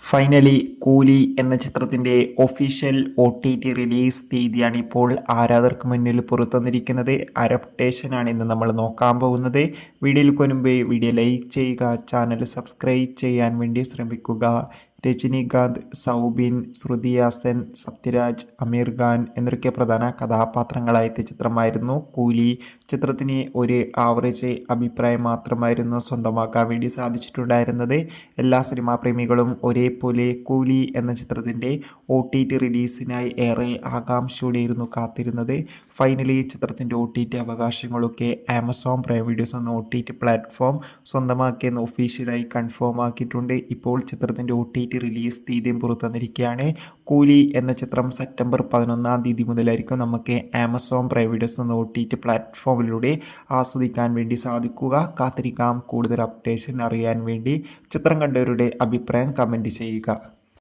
Finally കൂലി എന്ന ചിത്രത്തിൻ്റെ ഒഫീഷ്യൽ OTT റിലീസ് തീയതിയാണ് ഇപ്പോൾ ആരാധകർക്ക് മുന്നിൽ പുറത്തുവന്നിരിക്കുന്നത്. അപ്ഡേഷനാണ് ഇന്ന് നമ്മൾ നോക്കാൻ പോകുന്നത്. വീഡിയോയിൽ മുൻപ് വീഡിയോ ലൈക്ക് ചെയ്യുക, ചാനൽ സബ്സ്ക്രൈബ് ചെയ്യാൻ വേണ്ടി ശ്രമിക്കുക. രജനികാന്ത്, സൗബിൻ, ശ്രുതി ഹാസൻ, സത്യരാജ്, അമീർ ഖാൻ എന്നൊക്കെ പ്രധാന കഥാപാത്രങ്ങളായെത്തിയ ചിത്രമായിരുന്നു കൂലി. ചിത്രത്തിന് ഒരു ആവറേജ് അഭിപ്രായം മാത്രമായിരുന്നു സ്വന്തമാക്കാൻ വേണ്ടി സാധിച്ചിട്ടുണ്ടായിരുന്നത്. എല്ലാ സിനിമാ പ്രേമികളും ഒരേപോലെ കൂലി എന്ന ചിത്രത്തിൻ്റെ OTT റിലീസിനായി ഏറെ ആകാംക്ഷയോടെയായിരുന്നു കാത്തിരുന്നത്. ഫൈനലി ചിത്രത്തിൻ്റെ OTT അവകാശങ്ങളൊക്കെ ആമസോൺ പ്രൈം വീഡിയോസ് എന്ന OTT പ്ലാറ്റ്ഫോം സ്വന്തമാക്കിയെന്ന് ഒഫീഷ്യലായി കൺഫേം ആക്കിയിട്ടുണ്ട്. ഇപ്പോൾ ചിത്രത്തിൻ്റെ OTT റിലീസ് തീയതിയും പുറത്തുവന്നിരിക്കുകയാണ്. കൂലി എന്ന ചിത്രം സെപ്റ്റംബർ 11 തീയതി മുതലായിരിക്കും നമുക്ക് ആമസോൺ പ്രൈം വീഡിയോസ് എന്ന OTT പ്ലാറ്റ്ഫോമിലൂടെ ആസ്വദിക്കാൻ വേണ്ടി സാധിക്കുക. കാത്തിരിക്കാം കൂടുതൽ അപ്ഡേഷൻ അറിയാൻ വേണ്ടി. ചിത്രം കണ്ടവരുടെ അഭിപ്രായം കമൻറ്റ് ചെയ്യുക.